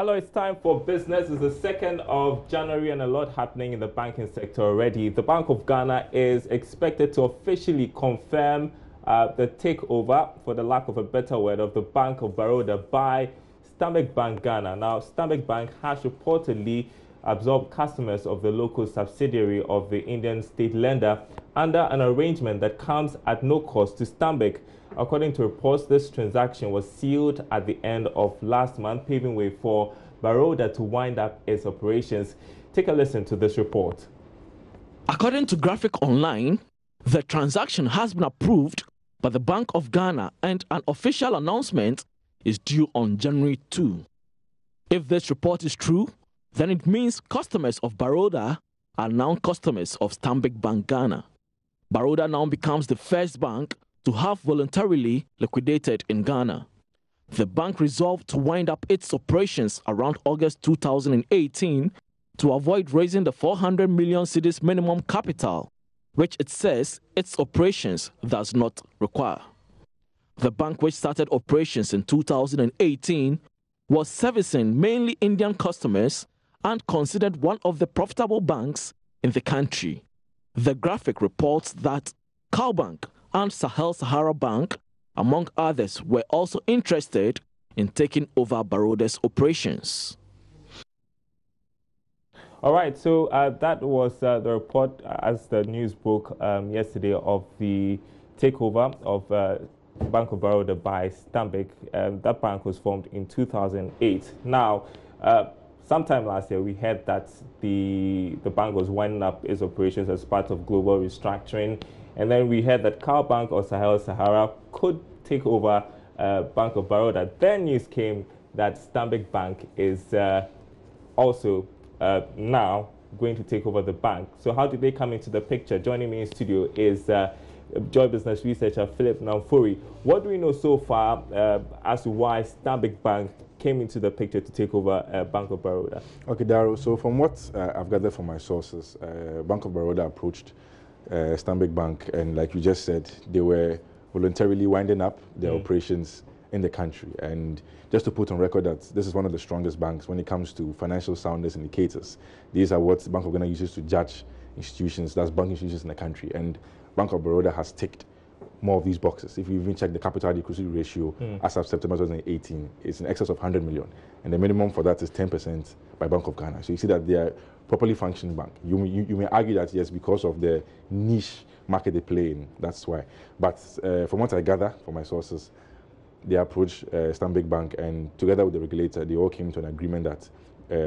Hello, it's time for business. It's the 2nd of January and a lot happening in the banking sector already. The Bank of Ghana is expected to officially confirm the takeover, for the lack of a better word, of the Bank of Baroda by Stanbic Bank Ghana. Now, Stanbic Bank has reportedly absorbed customers of the local subsidiary of the Indian state lender under an arrangement that comes at no cost to Stanbic. According to reports, this transaction was sealed at the end of last month, paving way for Baroda to wind up its operations. Take a listen to this report. According to Graphic Online, the transaction has been approved by the Bank of Ghana and an official announcement is due on January 2. If this report is true, then it means customers of Baroda are now customers of Stanbic Bank Ghana. Baroda now becomes the first bank to have voluntarily liquidated in Ghana. The bank resolved to wind up its operations around August 2018 to avoid raising the 400 million cedis minimum capital, which it says its operations does not require. The bank, which started operations in 2018, was servicing mainly Indian customers and considered one of the profitable banks in the country. The Graphic reports that Cowbank and Sahel Sahara Bank, among others, were also interested in taking over Baroda's operations. All right, so that was the report as the news broke yesterday of the takeover of Bank of Baroda by Stanbic. That bank was formed in 2008. Now, sometime last year, we heard that the bank was winding up its operations as part of global restructuring. And then we heard that Cowbank or Sahel Sahara could take over Bank of Baroda. Then news came that Stanbic Bank is also now going to take over the bank. So how did they come into the picture? Joining me in studio is Joy Business researcher Philip Namfuri. What do we know so far as to why Stanbic Bank came into the picture to take over Bank of Baroda? Okay, Daryl, so from what I've gathered from my sources, Bank of Baroda approached Stanbic Bank, and like you just said, they were voluntarily winding up their operations in the country. And just to put on record that this is one of the strongest banks when it comes to financial soundness indicators. These are what Bank of Ghana uses to judge institutions, that's banking institutions in the country. And Bank of Baroda has ticked more of these boxes. If you even check the capital adequacy ratio as of September 2018, it's in excess of 100 million. And the minimum for that is 10% by Bank of Ghana. So you see that they are properly functioning bank. You may argue that, yes, because of the niche market they play in, that's why. But from what I gather from my sources, they approached Stanbic Bank, and together with the regulator, they all came to an agreement that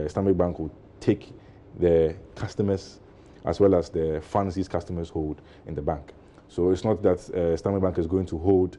Stanbic Bank would take the customers as well as the funds these customers hold in the bank. So it's not that Stanbic Bank is going to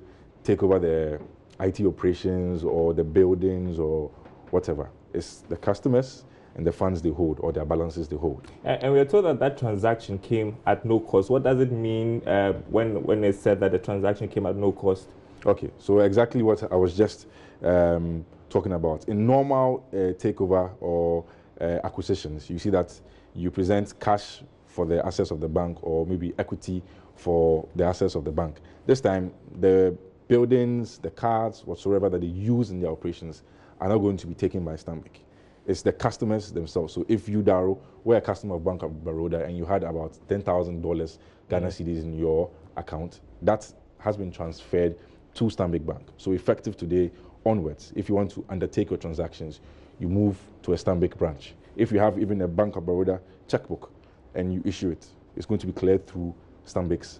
take over the IT operations or the buildings or whatever. It's the customers and the funds they hold or their balances they hold. And we are told that that transaction came at no cost. What does it mean when it said that the transaction came at no cost? Okay, so exactly what I was just talking about. In normal takeover or acquisitions, you see that you present cash for the assets of the bank or maybe equity for the assets of the bank. This time, the buildings, the cars, whatsoever that they use in their operations are not going to be taken by Stanbic. It's the customers themselves. So if you, Daryl, were a customer of Bank of Baroda and you had about $10,000 Ghana cedis in your account, that has been transferred to Stanbic Bank. So effective today onwards, if you want to undertake your transactions, you move to a Stanbic branch. If you have even a Bank of Baroda checkbook and you issue it, it's going to be cleared through Stanbic's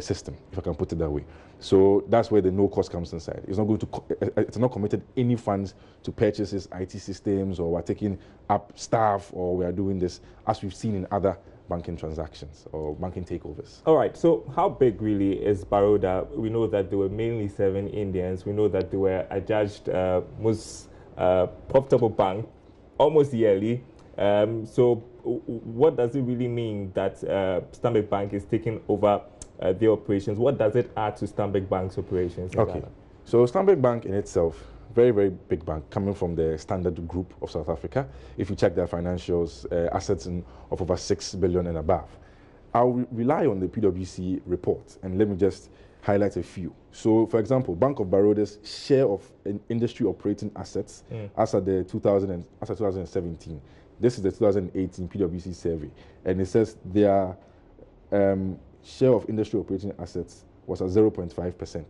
system, if I can put it that way. So that's where the no cost comes inside. It's not going to, it's not committed any funds to purchase its IT systems, or we're taking up staff, or we are doing this as we've seen in other banking transactions or banking takeovers. All right, so how big really is Baroda? We know that they were mainly serving Indians. We know that they were adjudged most profitable bank almost yearly. So what does it really mean that Stanbic Bank is taking over their operations? What does it add to Stanbic Bank's operations in Ghana? So Stanbic Bank in itself, very, very big bank coming from the Standard Group of South Africa. If you check their financials, assets of over 6 billion and above. I'll rely on the PwC report, and let me just highlight a few. So, for example, Bank of Baroda's share of industry operating assets as at 2017. This is the 2018 PwC survey, and it says their share of industry operating assets was at 0.5%.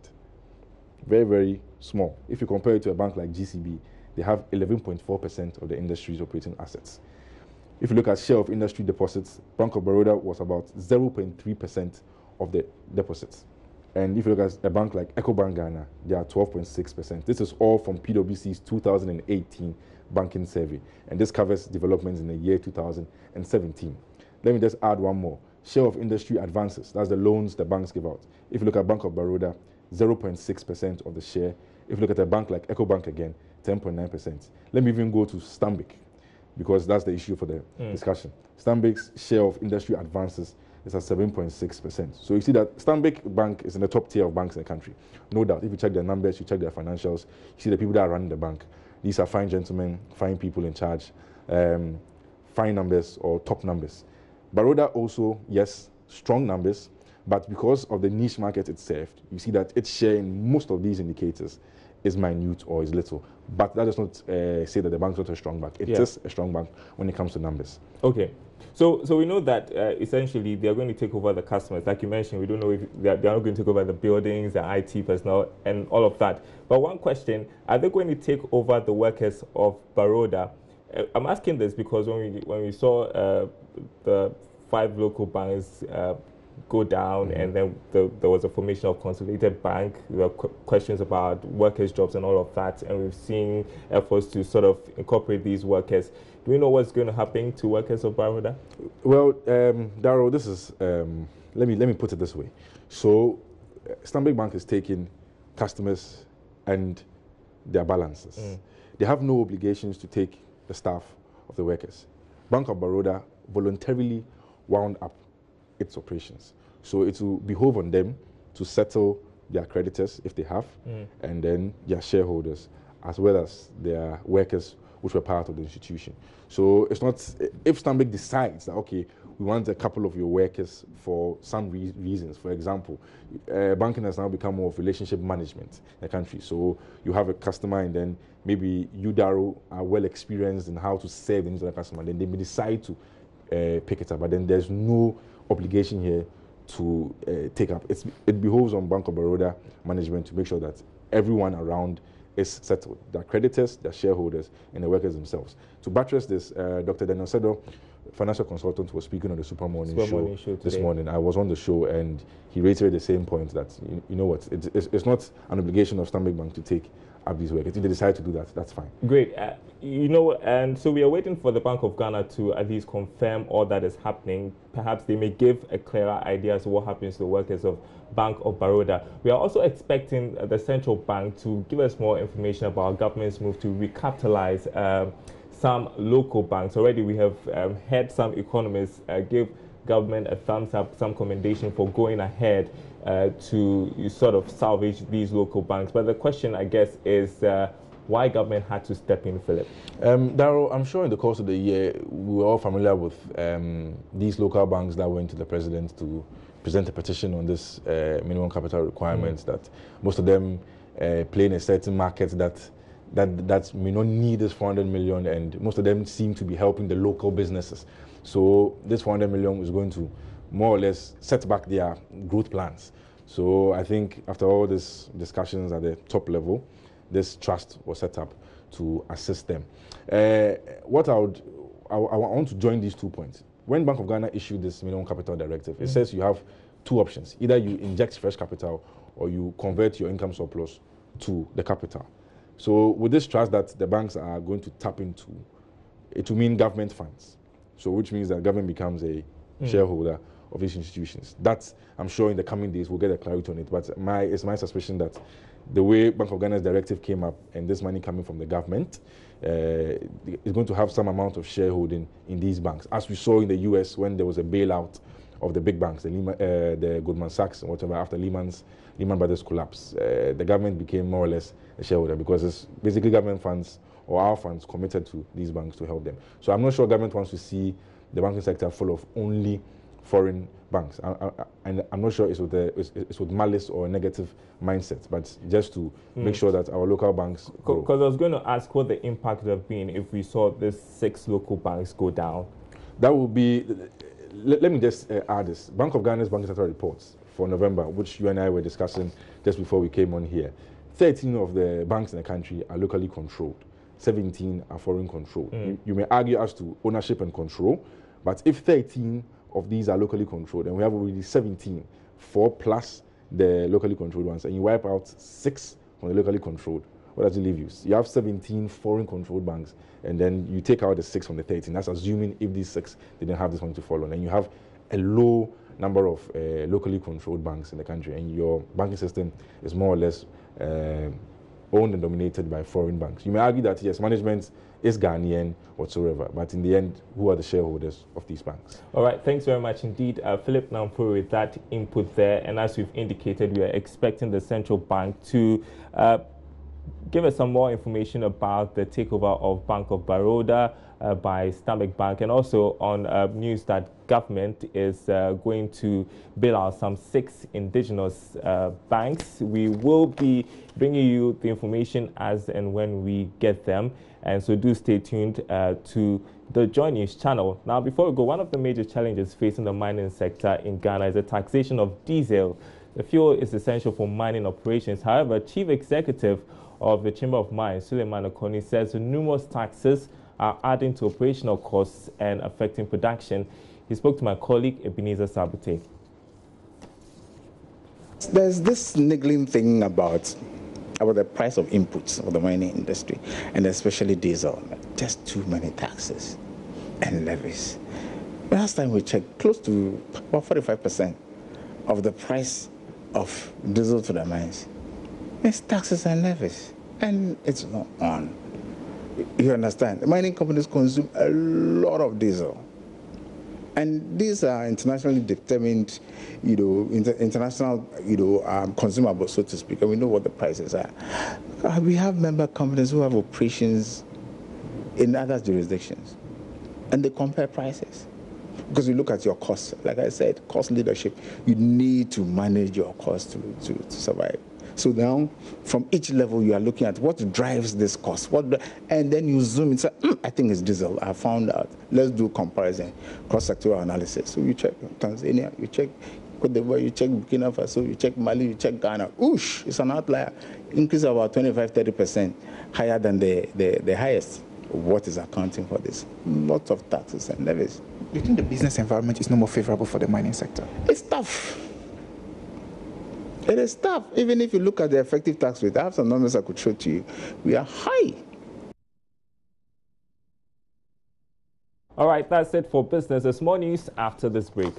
Very, very small. If you compare it to a bank like GCB, they have 11.4% of the industry's operating assets. If you look at share of industry deposits, Bank of Baroda was about 0.3% of the deposits. And if you look at a bank like EcoBank Ghana, they are 12.6%. This is all from PwC's 2018 banking survey. And this covers developments in the year 2017. Let me just add one more. Share of industry advances, that's the loans the banks give out. If you look at Bank of Baroda, 0.6% of the share. If you look at a bank like EcoBank again, 10.9%. Let me even go to Stanbic, because that's the issue for the discussion. Stanbic's share of industry advances is at 7.6%. So you see that Stanbic Bank is in the top tier of banks in the country. No doubt. If you check their numbers, you check their financials, you see the people that are running the bank. These are fine gentlemen, fine people in charge, fine numbers or top numbers. Baroda also, yes, strong numbers, but because of the niche market it served, you see that its share in most of these indicators is minute or is little. But that does not say that the bank is not a strong bank. It is a strong bank when it comes to numbers. Okay. So we know that essentially they are going to take over the customers. Like you mentioned, we don't know if they are not going to take over the buildings, the IT personnel, and all of that. But one question, are they going to take over the workers of Baroda? I'm asking this because when we saw the 5 local banks go down, and then there was a formation of Consolidated Bank. There were questions about workers' jobs and all of that, and we've seen efforts to sort of incorporate these workers. Do we know what's going to happen to workers of Baroda? Well, Darryl, this is let me put it this way. So, Stanbic Bank is taking customers and their balances. They have no obligations to take the staff of the workers. Bank of Baroda voluntarily wound up its operations. So it will behove on them to settle their creditors if they have, and then their shareholders, as well as their workers which were part of the institution. So it's not, if Stanbic decides that, okay, we want a couple of your workers for some reasons. For example, banking has now become more of relationship management in the country. So you have a customer, and then maybe you, Daryl, are well experienced in how to serve the needs of the customer. Then they may decide to pick it up, but then there's no obligation here to take up. It behoves on Bank of Baroda management to make sure that everyone around is settled. Their creditors, their shareholders, and the workers themselves. To buttress this, Dr. Daniel Sedo, financial consultant, was speaking on the Super Morning Show this morning. I was on the show, and he reiterated the same point that, you know what, it's not an obligation of Stanbic Bank to take up these workers. If they decide to do that, that's fine. Great. And so we are waiting for the Bank of Ghana to at least confirm all that is happening. Perhaps they may give a clearer idea as to what happens to the workers of Bank of Baroda. We are also expecting the central bank to give us more information about government's move to recapitalize some local banks. Already we have heard some economists give government a thumbs up, some commendation for going ahead to sort of salvage these local banks. But the question, I guess, is why government had to step in, Philip? Darryl, I'm sure in the course of the year, we were all familiar with these local banks that went to the president to present a petition on this minimum capital requirements, that most of them play in a certain market that may not need this 400 million, and most of them seem to be helping the local businesses. So this 400 million is going to more or less set back their growth plans. So I think after all these discussions at the top level, this trust was set up to assist them. What I want to join these 2 points. When Bank of Ghana issued this minimum capital directive, it says you have 2 options. Either you inject fresh capital or you convert your income surplus to the capital. So with this trust that the banks are going to tap into, it will mean government funds. So which means that government becomes a shareholder of these institutions. That's, I'm sure in the coming days we'll get a clarity on it. But it's my suspicion that the way Bank of Ghana's directive came up, and this money coming from the government, is going to have some amount of shareholding in these banks. As we saw in the US when there was a bailout of the big banks, the Goldman Sachs and whatever, after Lehman Brothers collapse, the government became more or less a shareholder, because it's basically government funds or our funds committed to these banks to help them. So I'm not sure government wants to see the banking sector full of only foreign banks. And I'm not sure it's with malice or a negative mindset, but just to make sure that our local banks grow. Because I was going to ask what the impact would have been if we saw these 6 local banks go down. That would be, let me just add this. Bank of Ghana's banking sector reports for November, which you and I were discussing just before we came on here. 13 of the banks in the country are locally controlled. 17 are foreign controlled. You may argue as to ownership and control, but if 13 of these are locally controlled, and we have already 17, 4 plus the locally controlled ones, and you wipe out 6 from the locally controlled, what does it leave you? You have 17 foreign controlled banks, and then you take out the 6 from the 13. That's assuming if these 6 didn't have this one to follow, and you have a low number of locally controlled banks in the country, and your banking system is more or less owned and dominated by foreign banks. You may argue that, yes, management is Ghanaian whatsoever, but in the end, who are the shareholders of these banks? All right, thanks very much indeed, Philip Nampuru, with that input there. And as we've indicated, we are expecting the central bank to give us some more information about the takeover of Bank of Baroda by Stanbic Bank, and also on news that government is going to bail out some 6 indigenous banks. We will be bringing you the information as and when we get them, and so do stay tuned to the JoyNews channel. Now, before we go, one of the major challenges facing the mining sector in Ghana is the taxation of diesel. The fuel is essential for mining operations. However, Chief Executive of the Chamber of Mines, Suleiman Okoni, says the numerous taxes are adding to operational costs and affecting production. He spoke to my colleague, Ebenezer Sabute. There's this niggling thing about the price of inputs of the mining industry, and especially diesel. Just too many taxes and levies. Last time we checked, close to about 45% of the price of diesel to the mines is taxes and levies, and it's not on. You understand? The mining companies consume a lot of diesel, and these are internationally determined, international, consumables, so to speak, and we know what the prices are. We have member companies who have operations in other jurisdictions, and they compare prices. Because you look at your costs, like I said, cost leadership, you need to manage your costs to survive. So now, from each level, you are looking at what drives this cost, and then you zoom in and say, I think it's diesel. I found out. Let's do comparison, cross-sectoral analysis. So you check Tanzania, you check Cote d'Ivoire, you check Burkina Faso, you check Mali, you check Ghana. Oosh, it's an outlier. Increase of about 25-30% higher than the highest. What is accounting for this? Lots of taxes and levies. Do you think the business environment is no more favorable for the mining sector? It's tough. It is tough. Even if you look at the effective tax rate, I have some numbers I could show to you. We are high. All right, that's it for business. There's more news after this break.